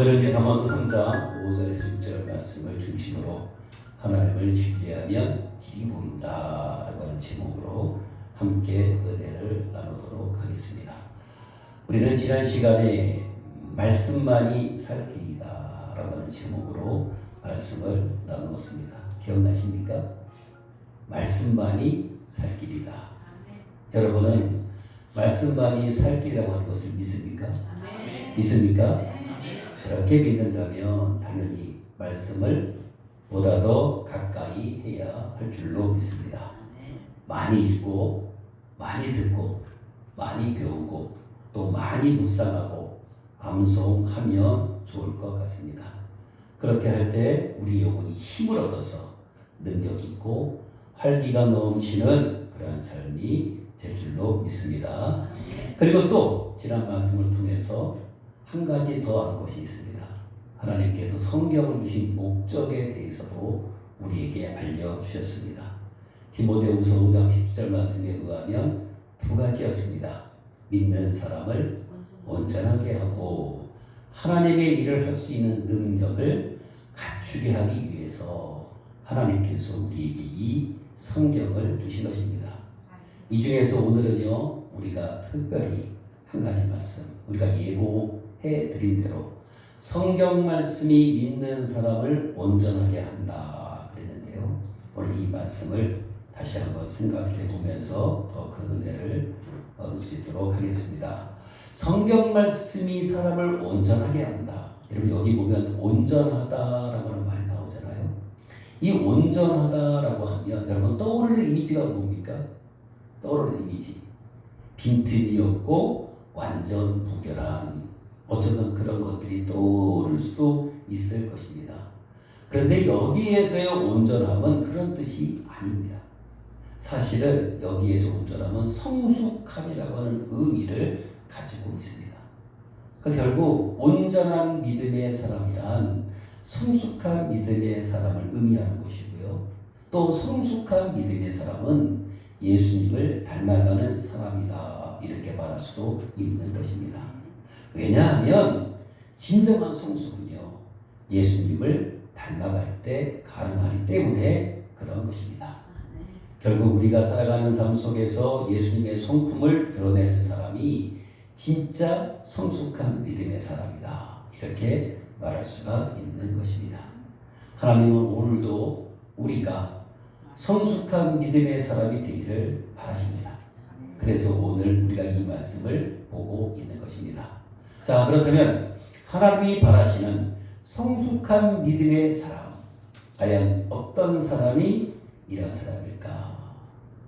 오늘은 이제 잠언서 3장 5절에서 6절 말씀을 중심으로 하나님을 신뢰하면 길이 보인다 라고 하는 제목으로 함께 은혜를 나누도록 하겠습니다. 우리는 지난 시간에 말씀만이 살 길이다 라고 하는 제목으로 말씀을 나누었습니다. 기억나십니까? 말씀만이 살 길이다. 여러분은 말씀만이 살 길이라고 하는 것을 믿습니까? 믿습니까? 그렇게 믿는다면 당연히 말씀을 보다 더 가까이 해야 할 줄로 믿습니다. 많이 읽고 많이 듣고 많이 배우고 또 많이 묵상하고 암송하면 좋을 것 같습니다. 그렇게 할 때 우리 영혼이 힘을 얻어서 능력 있고 활기가 넘치는 그러한 삶이 될 줄로 믿습니다. 그리고 또 지난 말씀을 통해서 한 가지 더 한 것이 있습니다. 하나님께서 성경을 주신 목적에 대해서도 우리에게 알려주셨습니다. 디모데후서 5장 10절 말씀에 의하면 두 가지였습니다. 믿는 사람을 온전하게 하고 하나님의 일을 할 수 있는 능력을 갖추게 하기 위해서 하나님께서 우리에게 이 성경을 주신 것입니다. 이 중에서 오늘은요, 우리가 특별히 한 가지 말씀, 우리가 예고해 드린 대로 성경 말씀이 믿는 사람을 온전하게 한다 그랬는데요. 오늘 이 말씀을 다시 한번 생각해 보면서 더 그 은혜를 얻을 수 있도록 하겠습니다. 성경 말씀이 사람을 온전하게 한다. 여러분 여기 보면 온전하다라고 하는 말이 나오잖아요. 이 온전하다라고 하면 여러분 떠오르는 이미지가 뭡니까? 떠오르는 이미지. 빈틈이 없고 완전 무결한 어쩌면 그런 것들이 떠오를 수도 있을 것입니다. 그런데 여기에서의 온전함은 그런 뜻이 아닙니다. 사실은 여기에서 온전함은 성숙함이라고 하는 의미를 가지고 있습니다. 그러니까 결국 온전한 믿음의 사람이란 성숙한 믿음의 사람을 의미하는 것이고요. 또 성숙한 믿음의 사람은 예수님을 닮아가는 사람이다. 이렇게 말할 수도 있는 것입니다. 왜냐하면 진정한 성숙은요, 예수님을 닮아갈 때 가능하기 때문에 그런 것입니다. 결국 우리가 살아가는 삶 속에서 예수님의 성품을 드러내는 사람이 진짜 성숙한 믿음의 사람이다. 이렇게 말할 수가 있는 것입니다. 하나님은 오늘도 우리가 성숙한 믿음의 사람이 되기를 바라십니다. 그래서 오늘 우리가 이 말씀을 보고 있는 것입니다. 자, 그렇다면 하나님이 바라시는 성숙한 믿음의 사람, 과연 어떤 사람이 이런 사람일까?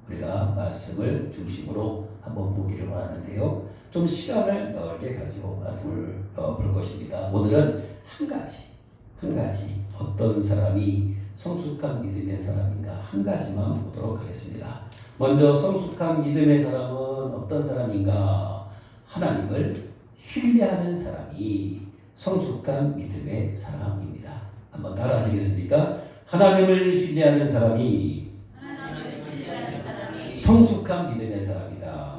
우리가 말씀을 중심으로 한번 보기를 원하는데요. 좀 시간을 넓게 가지고 말씀을 볼 것입니다. 오늘은 한 가지 어떤 사람이 성숙한 믿음의 사람인가 한 가지만 보도록 하겠습니다. 먼저 성숙한 믿음의 사람은 어떤 사람인가? 하나님을 신뢰하는 사람이 성숙한 믿음의 사람입니다. 한번 따라 하시겠습니까? 하나님을 신뢰하는 사람이 성숙한 믿음의 사람이다.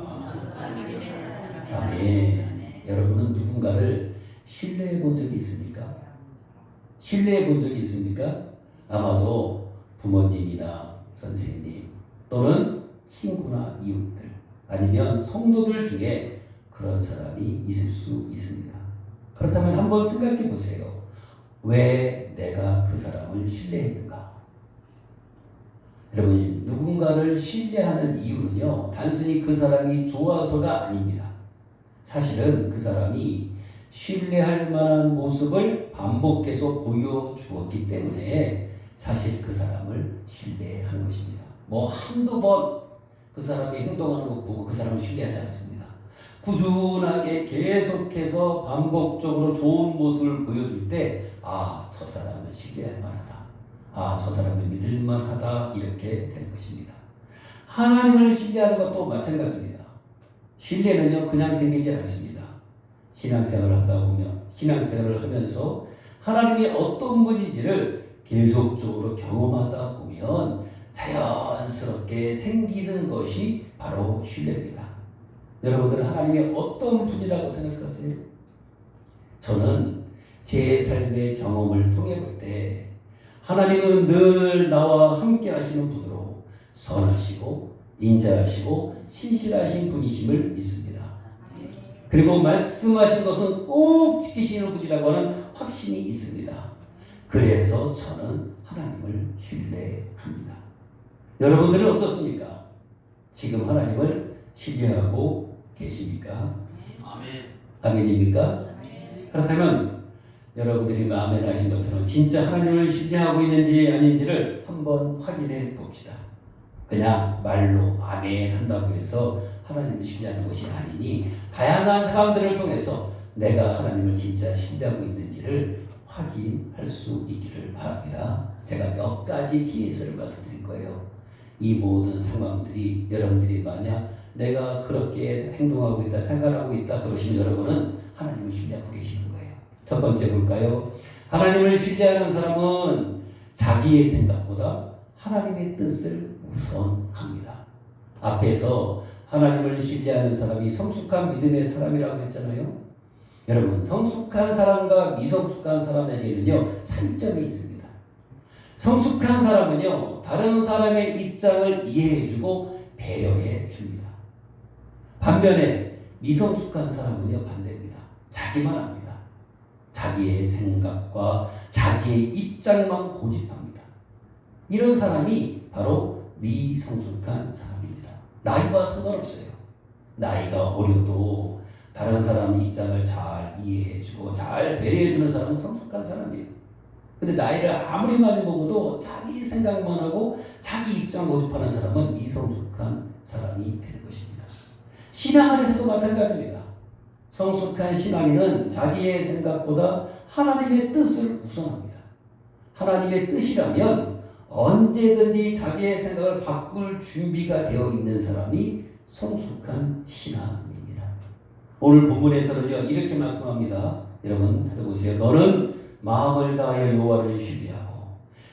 아멘. 여러분은 누군가를 신뢰해 본 적이 있습니까? 신뢰해 본 적이 있습니까? 아마도 부모님이나 선생님 또는 친구나 이웃들 아니면 성도들 중에 그런 사람이 있을 수 있습니다. 그렇다면 한번 생각해 보세요. 왜 내가 그 사람을 신뢰했는가? 여러분, 누군가를 신뢰하는 이유는요, 단순히 그 사람이 좋아서가 아닙니다. 사실은 그 사람이 신뢰할 만한 모습을 반복해서 보여주었기 때문에 사실 그 사람을 신뢰하는 것입니다. 뭐 한두 번 그 사람이 행동하는 것 보고 그 사람을 신뢰하지 않습니다. 꾸준하게 계속해서 반복적으로 좋은 모습을 보여줄 때 저 사람은 신뢰할 만하다. 저 사람은 믿을 만하다. 이렇게 되는 것입니다. 하나님을 신뢰하는 것도 마찬가지입니다. 신뢰는요 그냥 생기지 않습니다. 신앙생활을 하다 보면 신앙생활을 하면서 하나님이 어떤 분인지를 계속적으로 경험하다 보면 자연스럽게 생기는 것이 바로 신뢰입니다. 여러분들은 하나님이 어떤 분이라고 생각하세요? 저는 제 삶의 경험을 통해 볼 때 하나님은 늘 나와 함께 하시는 분으로 선하시고 인자하시고 신실하신 분이심을 믿습니다. 그리고 말씀하신 것은 꼭 지키시는 분이라고 하는 확신이 있습니다. 그래서 저는 하나님을 신뢰합니다. 여러분들은 어떻습니까? 지금 하나님을 신뢰하고 계십니까? 아멘입니까? 그렇다면 여러분들이 아멘 하신 것처럼 진짜 하나님을 신뢰하고 있는지 아닌지를 한번 확인해 봅시다. 그냥 말로 아멘 한다고 해서 하나님을 신뢰하는 것이 아니니 다양한 상황들을 통해서 내가 하나님을 진짜 신뢰하고 있는지를 확인할 수 있기를 바랍니다. 제가 몇 가지 케이스를 말씀드릴 거예요. 이 모든 상황들이 여러분들이 만약 내가 그렇게 행동하고 있다, 생각하고 있다 그러시면 여러분은 하나님을 신뢰하고 계시는 거예요. 첫 번째 볼까요? 하나님을 신뢰하는 사람은 자기의 생각보다 하나님의 뜻을 우선합니다. 앞에서 하나님을 신뢰하는 사람이 성숙한 믿음의 사람이라고 했잖아요. 여러분, 성숙한 사람과 미성숙한 사람에게는요 차이점이 있습니다. 성숙한 사람은요 다른 사람의 입장을 이해해주고 배려해 줍니다. 반면에 미성숙한 사람은요 반대입니다. 자기만 합니다. 자기의 생각과 자기의 입장만 고집합니다. 이런 사람이 바로 미성숙한 사람입니다. 나이와 상관없어요. 나이가 어려도 다른 사람의 입장을 잘 이해해주고 잘 배려해주는 사람은 성숙한 사람이에요. 근데 나이를 아무리 많이 먹어도 자기 생각만 하고 자기 입장 고집하는 사람은 미성숙한 사람이 되는 것입니다. 신앙 안에서도 마찬가지입니다. 성숙한 신앙인은 자기의 생각보다 하나님의 뜻을 우선합니다. 하나님의 뜻이라면 언제든지 자기의 생각을 바꿀 준비가 되어 있는 사람이 성숙한 신앙입니다. 오늘 본문에서는요 이렇게 말씀합니다. 여러분 찾아보세요. 너는 마음을 다하여 여호와를 신뢰하고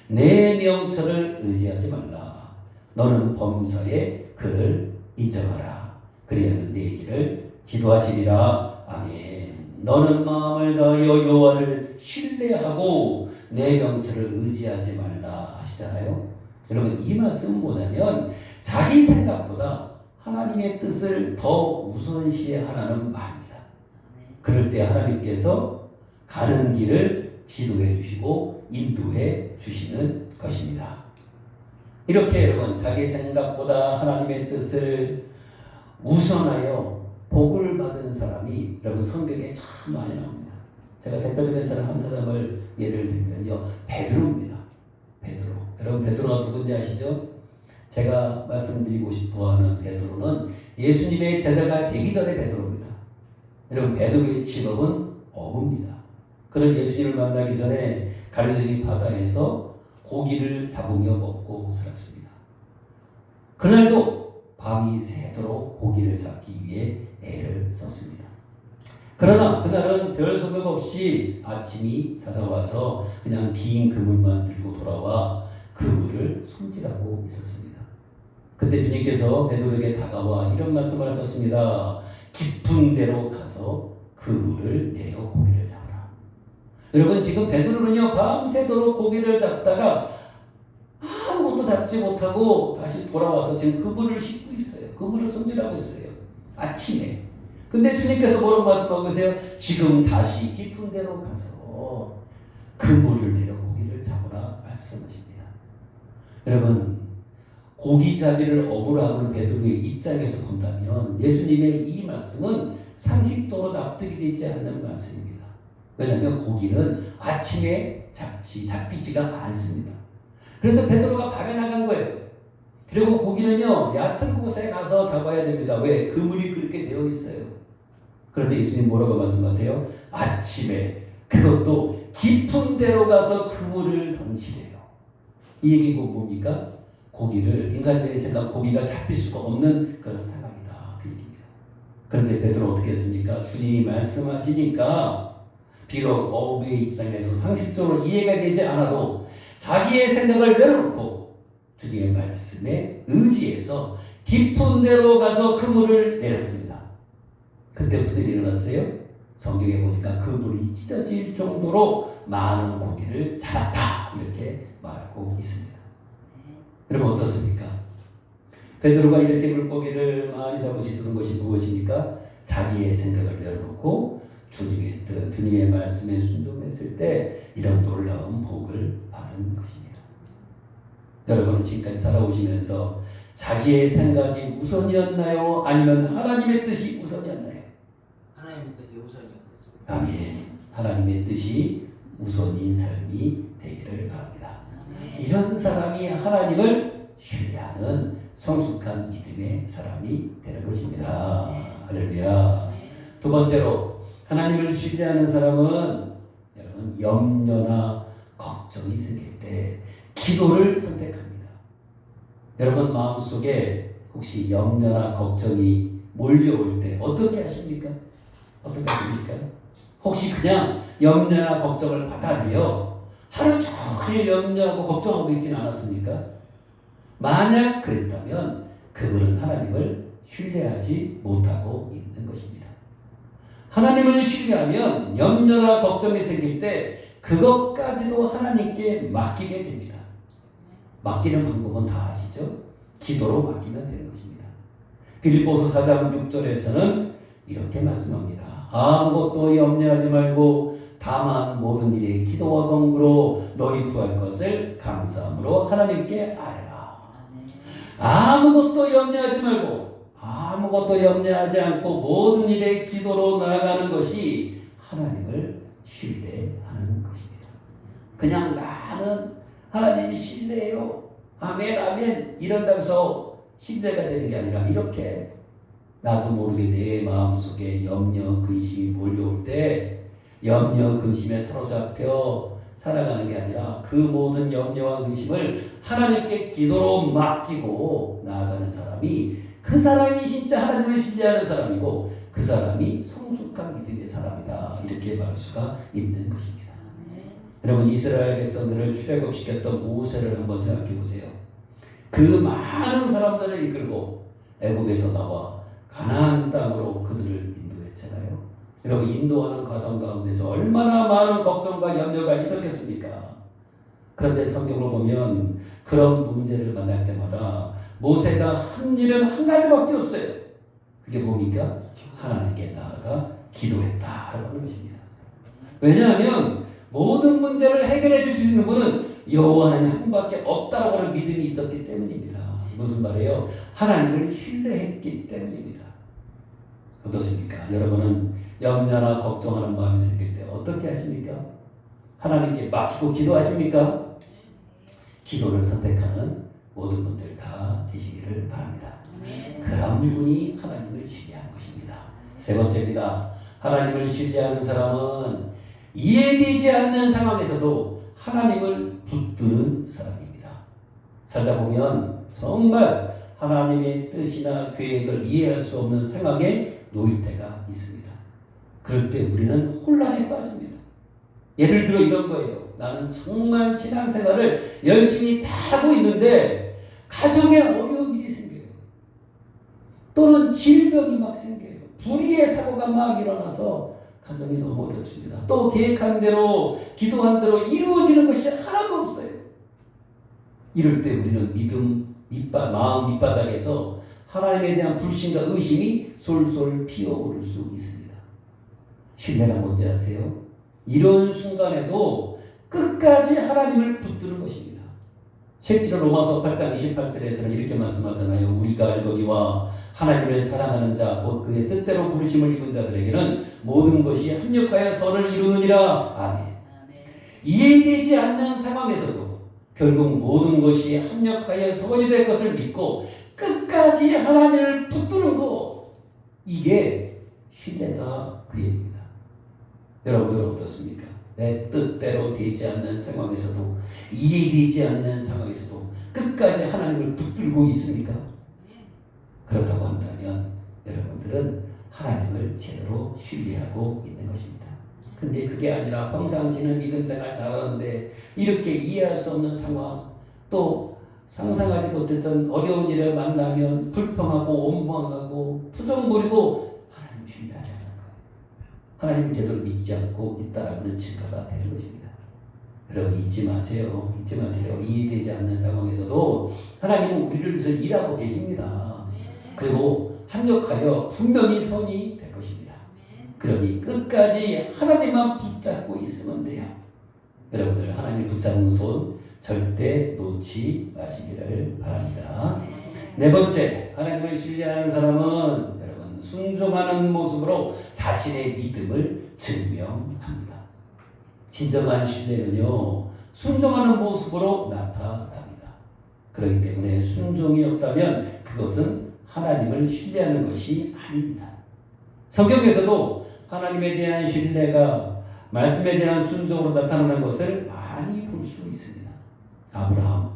내 명철을 의지하지 말라. 너는 범사에 그를 인정하라. 그리하면 네 길을 지도하시리라. 아멘. 너는 마음을 다하여 여호와를 신뢰하고 내 명철을 의지하지 말라 하시잖아요. 여러분 이 말씀은 뭐냐면 자기 생각보다 하나님의 뜻을 더 우선시하라는 말입니다. 그럴 때 하나님께서 가는 길을 지도해 주시고 인도해 주시는 것입니다. 이렇게 여러분 자기 생각보다 하나님의 뜻을 우선하여 복을 받은 사람이 여러분 성경에 참 많이 나옵니다. 제가 대표적인 사람 한 사람을 예를 들면요 베드로입니다. 베드로. 여러분 베드로가 누군지 아시죠? 제가 말씀드리고 싶어하는 베드로는 예수님의 제자가 되기 전에 베드로입니다. 여러분 베드로의 직업은 어부입니다. 그는 예수님을 만나기 전에 갈릴리 바다에서 고기를 잡으며 먹고 살았습니다. 그날도 밤이 새도록 고기를 잡기 위해 애를 썼습니다. 그러나 그날은 별 소식 없이 아침이 찾아와서 그냥 빈 그물만 들고 돌아와 그물을 손질하고 있었습니다. 그때 주님께서 베드로에게 다가와 이런 말씀을 하셨습니다. 깊은 데로 가서 그물을 내려 고기를 잡으라. 여러분 지금 베드로는요 밤새도록 고기를 잡다가 아무것도 잡지 못하고 다시 돌아와서 지금 그물을 씻고 있어요. 그물을 손질하고 있어요. 아침에. 근데 주님께서 뭐라고 말씀하고 계세요? 지금 다시 깊은 데로 가서 그물을 내려 고기를 잡으라 말씀하십니다. 여러분 고기잡이를 업으로 하는 베드로의 입장에서 본다면 예수님의 이 말씀은 상식도로 납득이 되지 않는 말씀입니다. 왜냐하면 고기는 아침에 잡히지가 않습니다. 그래서 베드로가 밤에 나간 거예요. 그리고 고기는요 얕은 곳에 가서 잡아야 됩니다. 왜? 그물이 그렇게 되어 있어요. 그런데 예수님 뭐라고 말씀하세요? 아침에 그것도 깊은 데로 가서 그물을 던지래요. 이 얘기가 뭡니까? 고기를 인간적인 생각 고기가 잡힐 수가 없는 그런 상황이다 그 얘기입니다. 그런데 베드로 어떻게 했습니까? 주님이 말씀하시니까 비록 어부의 입장에서 상식적으로 이해가 되지 않아도 자기의 생각을 내려놓고 주님의 말씀에 의지해서 깊은 데로 가서 그물을 내렸습니다. 그때 무슨 일이 일어났어요? 성경에 보니까 그 불이 찢어질 정도로 많은 고기를 잡았다 이렇게 말하고 있습니다. 여러분 어떻습니까? 베드로가 이렇게 물고기를 많이 잡으시는 것이 무엇입니까? 자기의 생각을 내려놓고 주님의 말씀에 순종했을 때 이런 놀라운 복을 받은 것입니다. 여러분은 지금까지 살아오시면서 자기의 생각이 우선이었나요? 아니면 하나님의 뜻이 우선이었나요? 하나님의 뜻이 우선이었습니다. 아멘. 하나님의 뜻이 우선인 삶이 되기를 바랍니다. 이런 사람이 하나님을 신뢰하는 성숙한 믿음의 사람이 되는 것입니다. 할렐루야. 두 번째로 하나님을 신뢰하는 사람은 여러분 염려나 걱정이 생길 때 기도를 선택합니다. 여러분 마음속에 혹시 염려나 걱정이 몰려올 때 어떻게 하십니까? 어떻게 하십니까? 혹시 그냥 염려나 걱정을 받아들여 하루 종일 염려하고 걱정하고 있지는 않았습니까? 만약 그랬다면 그분은 하나님을 신뢰하지 못하고 있는 것입니다. 하나님을 신뢰하면 염려나 걱정이 생길 때 그것까지도 하나님께 맡기게 됩니다. 맡기는 방법은 다 아시죠? 기도로 맡기면 되는 것입니다. 빌립보서 4장 6절에서는 이렇게 말씀합니다. 아무것도 염려하지 말고 다만 모든 일에 기도와 간구로 너희 구할 것을 감사함으로 하나님께 아뢰라. 아무것도 염려하지 말고 아무것도 염려하지 않고 모든 일에 기도로 나아가는 것이 하나님을 신뢰하는 것입니다. 그냥 나는 하나님이 신뢰해요. 아멘 아멘 이런다고 해서 신뢰가 되는 게 아니라 이렇게 나도 모르게 내 마음속에 염려 근심이 몰려올 때 염려 근심에 사로잡혀 살아가는 게 아니라 그 모든 염려와 근심을 하나님께 기도로 맡기고 나아가는 사람이 그 사람이 진짜 하나님을 신뢰하는 사람이고 그 사람이 성숙한 믿음의 사람이다 이렇게 말할 수가 있는 것입니다. 여러분 이스라엘 백성들을 출애굽시켰던 모세를 한번 생각해 보세요. 그 많은 사람들을 이끌고 애굽에서 나와 가나안 땅으로 그들을 인도했잖아요. 여러분 인도하는 과정 가운데서 얼마나 많은 걱정과 염려가 있었겠습니까? 그런데 성경을 보면 그런 문제를 만날 때마다 모세가 한 일은 한 가지밖에 없어요. 그게 뭡니까? 하나님께 나아가 기도했다라고 하는 것입니다. 왜냐하면 모든 문제를 해결해 줄 수 있는 분은 여호와 하나님 한 분밖에 없다라고 하는 믿음이 있었기 때문입니다. 무슨 말이에요? 하나님을 신뢰했기 때문입니다. 어떻습니까? 여러분은 염려나 걱정하는 마음이 생길 때 어떻게 하십니까? 하나님께 맡기고 기도하십니까? 기도를 선택하는 모든 분들 다 되시기를 바랍니다. 그런 분이 하나님을 신뢰하는 것입니다. 세 번째입니다. 하나님을 신뢰하는 사람은 이해되지 않는 상황에서도 하나님을 붙드는 사람입니다. 살다 보면 정말 하나님의 뜻이나 계획을 이해할 수 없는 상황에 놓일 때가 있습니다. 그럴 때 우리는 혼란에 빠집니다. 예를 들어 이런 거예요. 나는 정말 신앙생활을 열심히 잘하고 있는데 가정에 어려운 일이 생겨요. 또는 질병이 막 생겨요. 불의의 사고가 막 일어나서 가정이 너무 어렵습니다. 또 계획한 대로 기도한 대로 이루어지는 것이 하나도 없어요. 이럴 때 우리는 마음 밑바닥에서 하나님에 대한 불신과 의심이 솔솔 피어오를 수 있습니다. 신뢰란 뭔지 아세요? 이런 순간에도 끝까지 하나님을 붙드는 것입니다. 실제로 로마서 8장 28절에서는 이렇게 말씀하잖아요. 우리가 알거니와 하나님을 사랑하는 자, 곧 그의 뜻대로 부르심을 입은 자들에게는 모든 것이 합력하여 선을 이루느니라. 아멘. 이해되지 않는 상황에서도 결국 모든 것이 합력하여 선이 될 것을 믿고 끝까지 하나님을 붙드는 것, 이게 신뢰다 그 얘기입니다. 여러분들은 어떻습니까? 내 뜻대로 되지 않는 상황에서도 이해되지 않는 상황에서도 끝까지 하나님을 붙들고 있습니까? 그렇다고 한다면 여러분들은 하나님을 제대로 신뢰하고 있는 것입니다. 근데 그게 아니라 평상시는 믿음 생활 잘하는데 이렇게 이해할 수 없는 상황, 또 상상하지 못했던 어려운 일을 만나면 불평하고 원망하고 투정 부리고 하나님 신뢰하지 않는 거예요. 하나님을 제대로 믿지 않고 있다라는 증거가 되는 것입니다. 여러분 잊지 마세요. 잊지 마세요. 이해되지 않는 상황에서도 하나님은 우리를 위해서 일하고 계십니다. 그리고 합력하여 분명히 선이 될 것입니다. 그러니 끝까지 하나님만 붙잡고 있으면 돼요. 여러분들 하나님 붙잡는 손 절대 놓지 마시기를 바랍니다. 네 번째, 하나님을 신뢰하는 사람은 여러분 순종하는 모습으로 자신의 믿음을 증명합니다. 진정한 신뢰는요 순종하는 모습으로 나타납니다. 그렇기 때문에 순종이 없다면 그것은 하나님을 신뢰하는 것이 아닙니다. 성경에서도 하나님에 대한 신뢰가 말씀에 대한 순종으로 나타나는 것을 많이 볼 수 있습니다. 아브라함,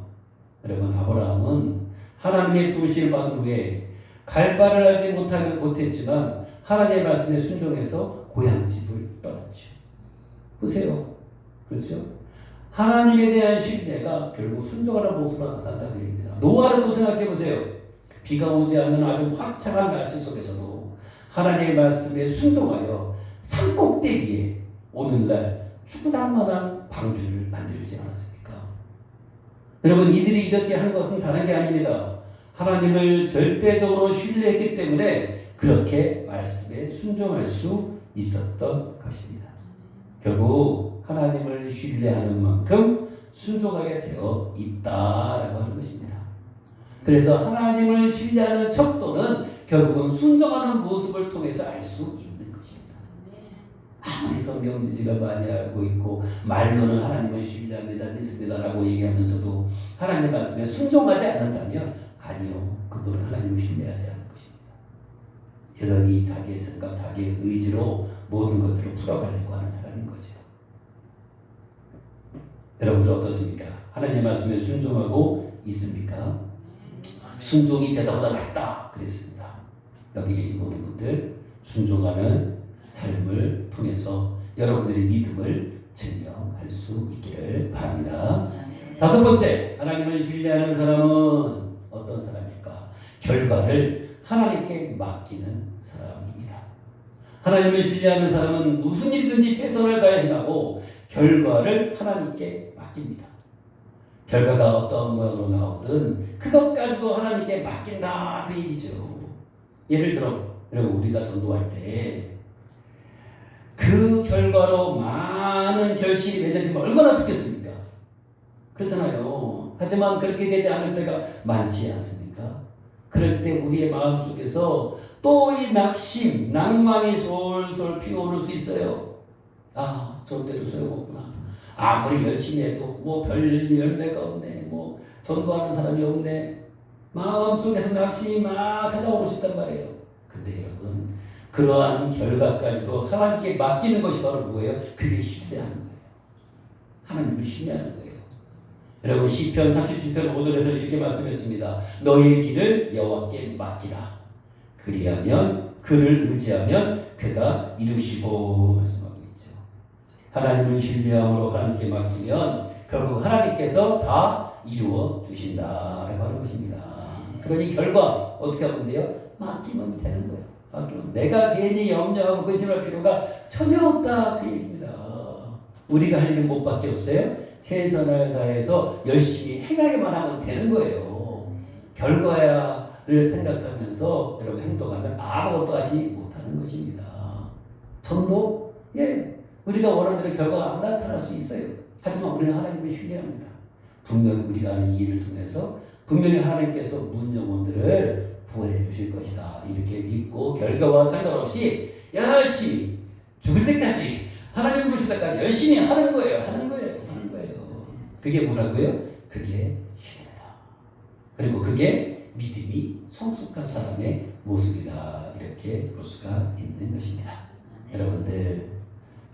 여러분 아브라함은 하나님의 부르심을 받은 후에 갈 바를 알지 못했지만 하나님의 말씀에 순종해서 고향집을 떠났죠. 보세요. 그렇죠? 하나님에 대한 신뢰가 결국 순종하는 모습으로 나타난다고 얘기합니다. 노아를 또 생각해 보세요. 비가 오지 않는 아주 화창한 날씨 속에서도 하나님의 말씀에 순종하여 산꼭대기에 오늘날 축구장만한 방주를 만들지 않았습니까? 여러분 이들이 이렇게 한 것은 다른 게 아닙니다. 하나님을 절대적으로 신뢰했기 때문에 그렇게 말씀에 순종할 수 있었던 것입니다. 결국 하나님을 신뢰하는 만큼 순종하게 되어 있다라고 하는 것입니다. 그래서 하나님을 신뢰하는 척도는 결국은 순종하는 모습을 통해서 알 수 있는 것입니다. 아무리 성경 지지가 많이 알고 있고 말로는 하나님을 신뢰합니다, 믿습니다라고 얘기하면서도 하나님의 말씀에 순종하지 않는다면 아니요, 그들은 하나님을 신뢰하지 않는 것입니다. 여전히 자기의 생각, 자기의 의지로 모든 것들을 풀어가려고 하는 사람인 거죠. 여러분들 어떻습니까? 하나님의 말씀에 순종하고 있습니까? 순종이 제사보다 낫다 그랬습니다. 여기 계신 모든 분들 순종하는 삶을 통해서 여러분들의 믿음을 증명할 수 있기를 바랍니다. 다섯 번째, 하나님을 신뢰하는 사람은 어떤 사람일까? 결과를 하나님께 맡기는 사람입니다. 하나님을 신뢰하는 사람은 무슨 일이든지 최선을 다해 행하고 결과를 하나님께 맡깁니다. 결과가 어떤 모양으로 나오든 그것까지도 하나님께 맡긴다 그 얘기죠. 예를 들어 여러분 우리가 전도할 때 그 결과로 많은 결실이 맺어지면 얼마나 좋겠습니까? 그렇잖아요. 하지만 그렇게 되지 않을 때가 많지 않습니까? 그럴 때 우리의 마음속에서 또 이 낙심, 낭망이 솔솔 피어오를 수 있어요. 아, 저때도 소용없구나. 아무리 열심히 해도 뭐 별 열매가 없네. 뭐 전도하는 사람이 없네. 마음속에서 낙심이 막 찾아오고 싶단 말이에요. 근데 여러분 그러한 결과까지도 하나님께 맡기는 것이 바로 뭐예요? 그게 신뢰하는 거예요. 하나님을 신뢰하는 거예요. 여러분 시편 37편 5절에서 이렇게 말씀했습니다. 너의 길을 여호와께 맡기라. 그리하면 그를 의지하면 그가 이루시고 말씀하고 있죠. 하나님을 신뢰함으로 하나님께 맡기면 결국 하나님께서 다 이루어 주신다라고 하는 것입니다. 그러니 결과 어떻게 하면 돼요? 맡기면 되는 거예요. 맡기면. 내가 괜히 염려하고 근심할 필요가 전혀 없다 그 얘기입니다. 우리가 할 일은 뭐밖에 없어요? 최선을 다해서 열심히 행하기만 하면 되는 거예요. 결과를 생각하면서 여러분 행동하면 아무것도 하지 못하는 것입니다. 전도? 예, 우리가 원하는 대로 결과가 안 나타날 수 있어요. 하지만 우리는 하나님을 신뢰합니다. 분명히 우리가 하는 이 일을 통해서 분명히 하나님께서 문 영혼들을 구원해 주실 것이다. 이렇게 믿고 결과와 상관없이 열심히 죽을 때까지 하나님 부르실 때까지 열심히 하는 거예요. 하는 거예요. 그게 뭐라고요? 그게 신뢰다. 그리고 그게 믿음이 성숙한 사람의 모습이다. 이렇게 볼 수가 있는 것입니다. 여러분들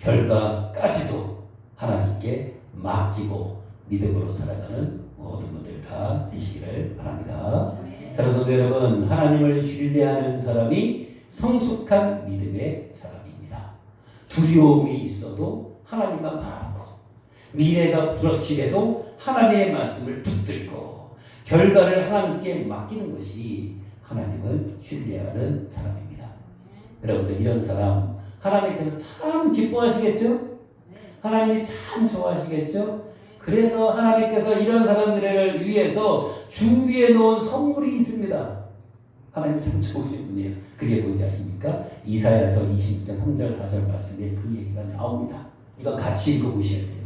결과까지도 하나님께 맡기고 믿음으로 살아가는 모든 분들 다 되시기를 바랍니다. 사랑하는 성도 여러분, 하나님을 신뢰하는 사람이 성숙한 믿음의 사람입니다. 두려움이 있어도 하나님만 바라보고 미래가 불확실해도 하나님의 말씀을 붙들고 결과를 하나님께 맡기는 것이 하나님을 신뢰하는 사람입니다. 여러분들 이런 사람 하나님께서 참 기뻐하시겠죠? 하나님이 참 좋아하시겠죠? 그래서 하나님께서 이런 사람들을 위해서 준비해 놓은 선물이 있습니다. 하나님 참 좋으신 분이에요. 그게 뭔지 아십니까? 이사야서 26장 3절 4절 말씀에 그 얘기가 나옵니다. 이거 같이 읽어보셔야 돼요.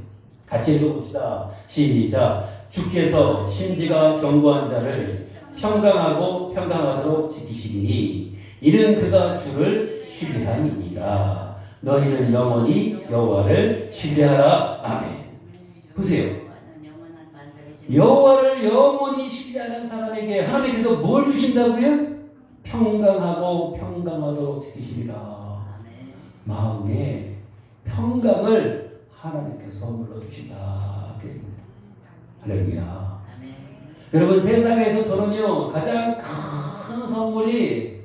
같이 읽어봅시다. 시작. 주께서 심지가 견고한 자를 평강하도록 지키시리니 이는 그가 주를 신뢰함이니라. 너희는 영원히 여호와를 신뢰하라. 아멘. 보세요. 여호와를 영원히 신뢰하는 사람에게 하나님께서 뭘 주신다고요? 평강하도록 지키시리라. 마음에 평강을 하나님께서 선물로 주신다. 할렐루야. 여러분, 세상에서 저는요 가장 큰 선물이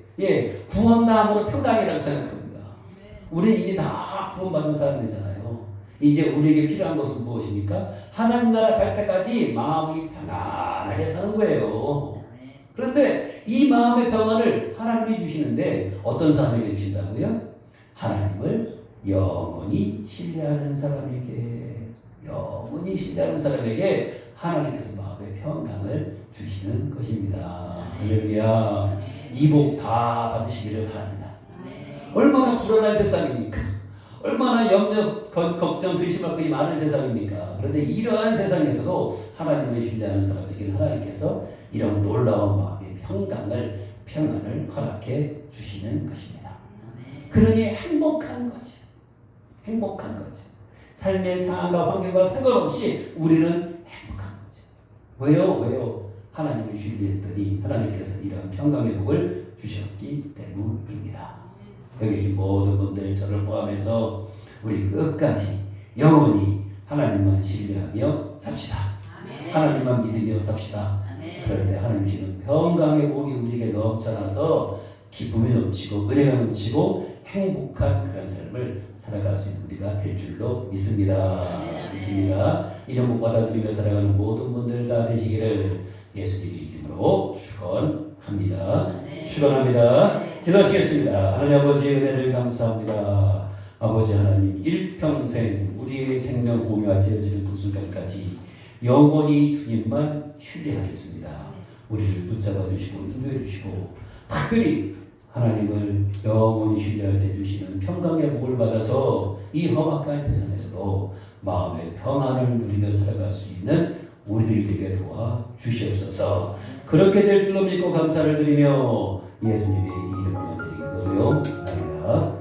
구원남으로 평강이라고 생각합니다. 우리 이미 다 구원받은 사람이잖아요. 이제 우리에게 필요한 것은 무엇입니까? 하나님 나라 갈 때까지 마음이 평안하게 사는 거예요. 그런데 이 마음의 평안을 하나님이 주시는데 어떤 사람에게 주신다고요? 하나님을 영원히 신뢰하는 사람에게, 영원히 신뢰하는 사람에게 하나님께서 마음의 평강을 주시는 것입니다. 할렐루야. 이 복 다 받으시기를 바랍니다. 얼마나 불안한 세상입니까? 얼마나 염려, 걱정, 근심할 것이 많은 세상입니까? 그런데 이러한 세상에서도 하나님을 신뢰하는 사람에게 하나님께서 이런 놀라운 마음의 평안을 허락해 주시는 것입니다. 그러니 행복한 거죠. 행복한 거죠. 삶의 상황과 환경과 상관없이 우리는 행복한 거죠. 왜요? 하나님을 신뢰했더니 하나님께서 이런 평강의 복을 주셨기 때문입니다. 여기 계신 모든 분들, 저를 포함해서 우리 끝까지 영원히 하나님만 신뢰하며 삽시다. 하나님만 믿으며 삽시다. 그럴 때 하나님 주시는 평강의 복이 우리에게 넘쳐나서 기쁨이 넘치고 은혜가 넘치고 행복한 그런 삶을 살아갈 수 있는 우리가 될 줄로 믿습니다. 믿습니다. 이런 복 받아들이며 살아가는 모든 분들 다 되시기를 예수님의 이름으로 축원합니다. 축원합니다. 기도하시겠습니다. 하나님 아버지 은혜를 감사합니다. 아버지 하나님, 일평생 우리의 생명 공유가 되어지는 그 순간까지 영원히 주님만 신뢰하겠습니다. 우리를 붙잡아 주시고 인도해 주시고 특별히 하나님을 영원히 신뢰할 때 주시는 평강의 복을 받아서 이 험악한 세상에서도 마음의 평안을 누리며 살아갈 수 있는 우리들이 되게 도와 주시옵소서. 그렇게 될 줄로 믿고 감사를 드리며 예수님의 이름으로 드리기도요. 아멘.